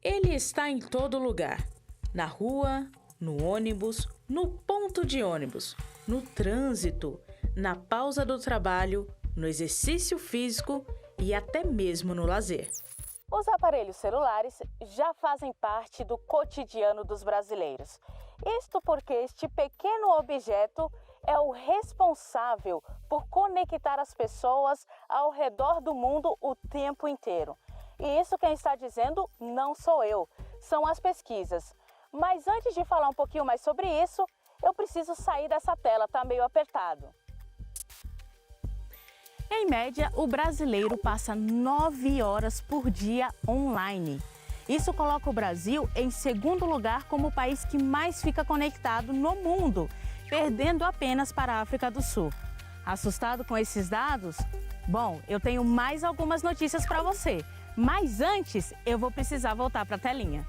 Ele está em todo lugar. Na rua, no ônibus, no ponto de ônibus, no trânsito, na pausa do trabalho, no exercício físico e até mesmo no lazer. Os aparelhos celulares já fazem parte do cotidiano dos brasileiros. Isto porque este pequeno objeto é o responsável por conectar as pessoas ao redor do mundo o tempo inteiro. E isso quem está dizendo não sou eu, são as pesquisas. Mas antes de falar um pouquinho mais sobre isso, eu preciso sair dessa tela, tá meio apertado. Em média, o brasileiro passa 9 horas por dia online. Isso coloca o Brasil em segundo lugar como o país que mais fica conectado no mundo, perdendo apenas para a África do Sul. Assustado com esses dados? Bom, eu tenho mais algumas notícias para você. Mas antes, eu vou precisar voltar para a telinha.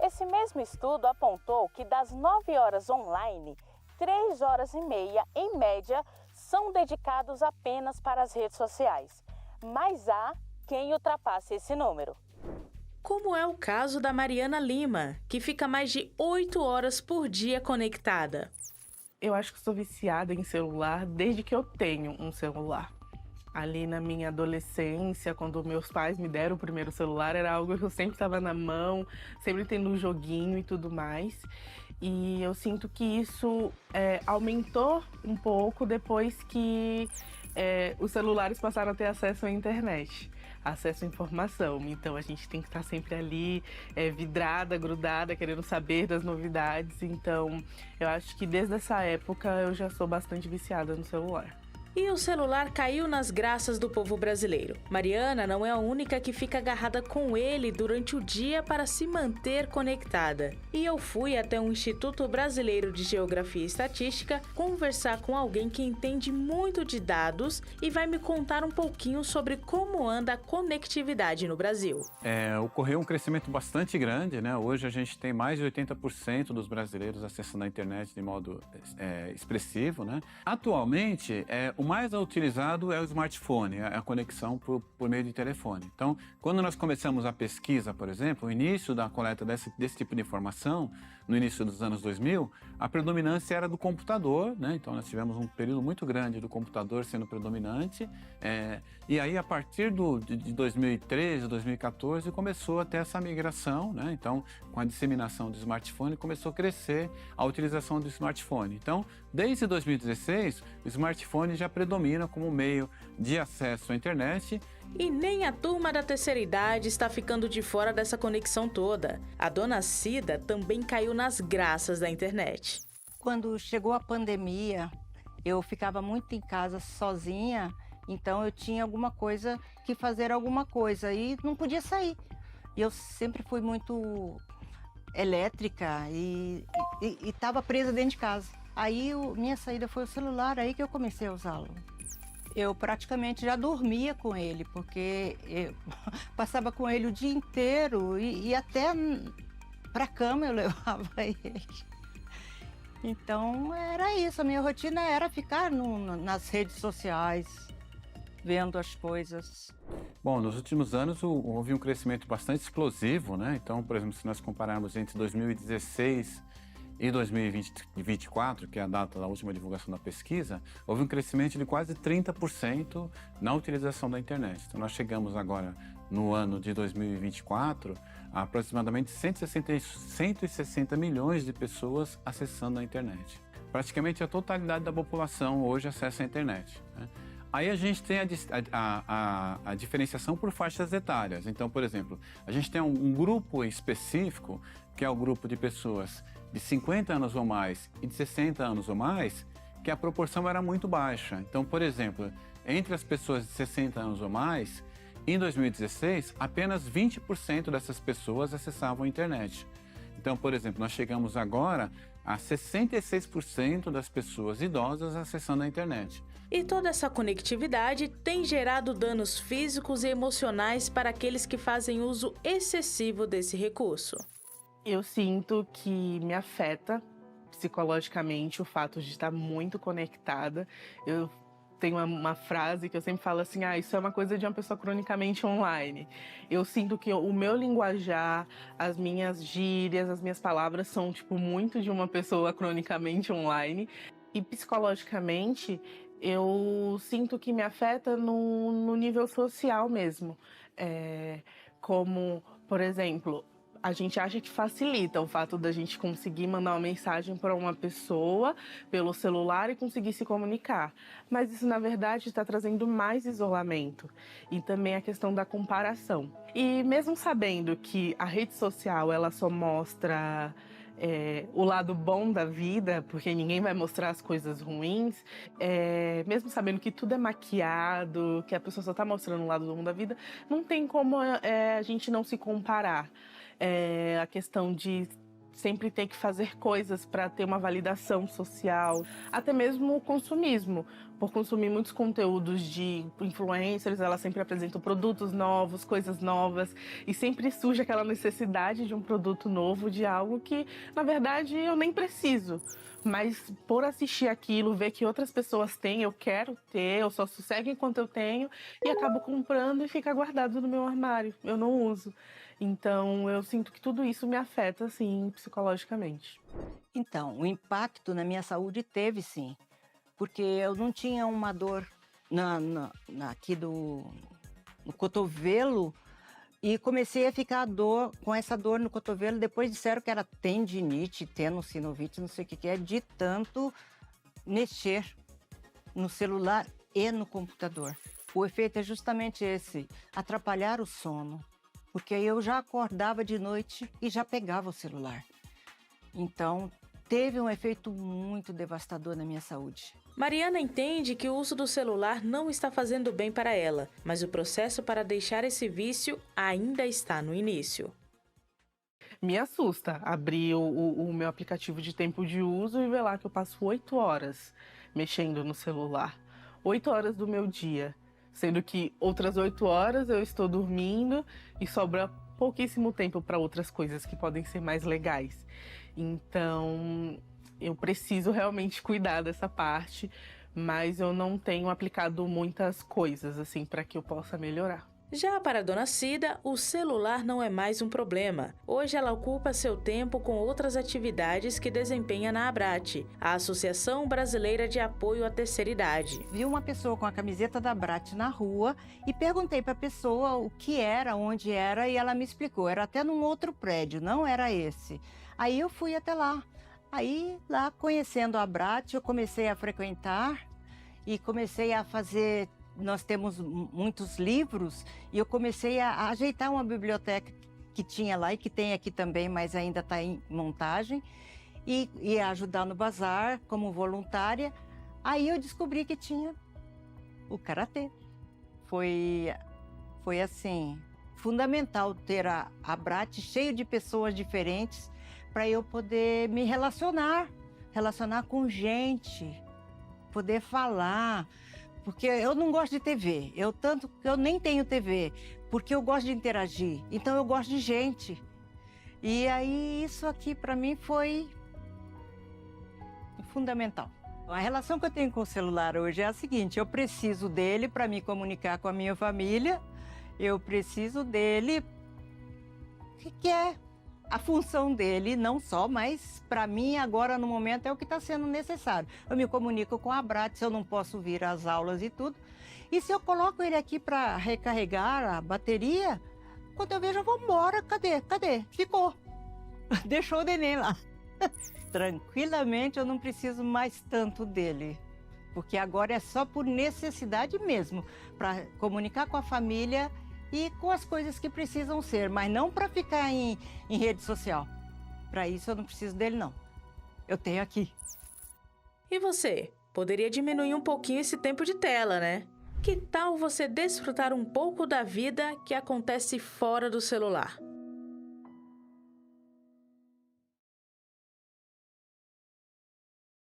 Esse mesmo estudo apontou que das 9 horas online, 3 horas e meia, em média, são dedicados apenas para as redes sociais. Mas há quem ultrapasse esse número. Como é o caso da Mariana Lima, que fica mais de 8 horas por dia conectada. Eu acho que sou viciada em celular desde que eu tenho um celular. Ali na minha adolescência, quando meus pais me deram o primeiro celular, era algo que eu sempre estava na mão, sempre tendo um joguinho e tudo mais. E eu sinto que isso aumentou um pouco depois que os celulares passaram a ter acesso à internet, acesso à informação. Então a gente tem que estar sempre ali, vidrada, grudada, querendo saber das novidades. Então eu acho que desde essa época eu já sou bastante viciada no celular. E o celular caiu nas graças do povo brasileiro. Mariana não é a única que fica agarrada com ele durante o dia para se manter conectada. E eu fui até o Instituto Brasileiro de Geografia e Estatística conversar com alguém que entende muito de dados e vai me contar um pouquinho sobre como anda a conectividade no Brasil. Ocorreu um crescimento bastante grande, né? Hoje a gente tem mais de 80% dos brasileiros acessando a internet de modo expressivo, né? Atualmente, o mais utilizado é o smartphone, a conexão por meio de telefone. Então, quando nós começamos a pesquisa, por exemplo, o início da coleta desse tipo de informação, no início dos anos 2000, a predominância era do computador, né? Então nós tivemos um período muito grande do computador sendo predominante, e aí a partir de 2013, 2014, começou a ter essa migração, né? Então, com a disseminação do smartphone, começou a crescer a utilização do smartphone. Então, desde 2016, o smartphone já predomina como meio de acesso à internet. E nem a turma da terceira idade está ficando de fora dessa conexão toda. A dona Cida também caiu nas graças da internet. Quando chegou a pandemia, eu ficava muito em casa sozinha, então eu tinha que fazer alguma coisa e não podia sair. E eu sempre fui muito elétrica e estava presa dentro de casa. Aí minha saída foi o celular, aí que eu comecei a usá-lo. Eu praticamente já dormia com ele, porque eu passava com ele o dia inteiro e até para a cama eu levava ele. Então era isso, a minha rotina era ficar nas redes sociais, vendo as coisas. Bom, nos últimos anos houve um crescimento bastante explosivo, né? Então, por exemplo, se nós compararmos entre 2016 e 2024, que é a data da última divulgação da pesquisa, houve um crescimento de quase 30% na utilização da internet. Então nós chegamos agora, no ano de 2024, a aproximadamente 160 milhões de pessoas acessando a internet. Praticamente a totalidade da população hoje acessa a internet, né? Aí a gente tem a diferenciação por faixas etárias. Então, por exemplo, a gente tem um grupo específico, que é o grupo de pessoas de 50 anos ou mais e de 60 anos ou mais, que a proporção era muito baixa. Então, por exemplo, entre as pessoas de 60 anos ou mais, em 2016, apenas 20% dessas pessoas acessavam a internet. Então, por exemplo, nós chegamos agora a 66% das pessoas idosas acessando a internet. E toda essa conectividade tem gerado danos físicos e emocionais para aqueles que fazem uso excessivo desse recurso. Eu sinto que me afeta psicologicamente o fato de estar muito conectada. Eu tem uma frase que eu sempre falo assim, isso é uma coisa de uma pessoa cronicamente online. Eu sinto que o meu linguajar, as minhas gírias, as minhas palavras são, tipo, muito de uma pessoa cronicamente online. E psicologicamente, eu sinto que me afeta no nível social mesmo. Como, por exemplo, a gente acha que facilita o fato da gente conseguir mandar uma mensagem para uma pessoa pelo celular e conseguir se comunicar. Mas isso, na verdade, está trazendo mais isolamento. E também a questão da comparação. E mesmo sabendo que a rede social ela só mostra o lado bom da vida, porque ninguém vai mostrar as coisas ruins, mesmo sabendo que tudo é maquiado, que a pessoa só está mostrando o lado bom da vida, não tem como a gente não se comparar. A questão de sempre ter que fazer coisas para ter uma validação social, até mesmo o consumismo. Por consumir muitos conteúdos de influencers, elas sempre apresentam produtos novos, coisas novas, e sempre surge aquela necessidade de um produto novo, de algo que, na verdade, eu nem preciso. Mas por assistir aquilo, ver que outras pessoas têm, eu quero ter, eu só sossego enquanto eu tenho, e acabo comprando e fica guardado no meu armário, eu não uso. Então, eu sinto que tudo isso me afeta, assim, psicologicamente. Então, o impacto na minha saúde teve, sim. Porque eu não tinha uma dor aqui no cotovelo e comecei a ficar com essa dor no cotovelo. Depois disseram que era tendinite, tenossinovite, não sei o que é, de tanto mexer no celular e no computador. O efeito é justamente esse, atrapalhar o sono. Porque eu já acordava de noite e já pegava o celular. Então, teve um efeito muito devastador na minha saúde. Mariana entende que o uso do celular não está fazendo bem para ela, mas o processo para deixar esse vício ainda está no início. Me assusta abrir o meu aplicativo de tempo de uso e ver lá que eu passo 8 horas mexendo no celular. 8 horas do meu dia. Sendo que outras 8 horas eu estou dormindo e sobra pouquíssimo tempo para outras coisas que podem ser mais legais. Então, eu preciso realmente cuidar dessa parte, mas eu não tenho aplicado muitas coisas assim para que eu possa melhorar. Já para a dona Cida, o celular não é mais um problema. Hoje ela ocupa seu tempo com outras atividades que desempenha na ABRAT, a Associação Brasileira de Apoio à Terceira Idade. Vi uma pessoa com a camiseta da ABRAT na rua e perguntei para a pessoa o que era, onde era, e ela me explicou. Era até num outro prédio, não era esse. Aí eu fui até lá. Aí, lá conhecendo a ABRAT, eu comecei a frequentar e comecei a fazer... Nós temos muitos livros e eu comecei a ajeitar uma biblioteca que tinha lá e que tem aqui também, mas ainda está em montagem, e ajudar no bazar como voluntária. Aí eu descobri que tinha o karatê. Foi assim, fundamental ter a ABRAT cheio de pessoas diferentes para eu poder me relacionar com gente, poder falar. Porque eu não gosto de TV, tanto que eu nem tenho TV, porque eu gosto de interagir, então eu gosto de gente. E aí isso aqui para mim foi fundamental. A relação que eu tenho com o celular hoje é a seguinte: eu preciso dele para me comunicar com a minha família, eu preciso dele, que é a função dele, não só, mas para mim agora no momento é o que está sendo necessário. Eu me comunico com a ABRAT, se eu não posso vir às aulas e tudo. E se eu coloco ele aqui para recarregar a bateria, quando eu vejo eu vou embora, cadê? Ficou, deixou o neném lá. Tranquilamente eu não preciso mais tanto dele, porque agora é só por necessidade mesmo, para comunicar com a família e com as coisas que precisam ser, mas não para ficar em rede social. Para isso eu não preciso dele, não. Eu tenho aqui. E você? Poderia diminuir um pouquinho esse tempo de tela, né? Que tal você desfrutar um pouco da vida que acontece fora do celular?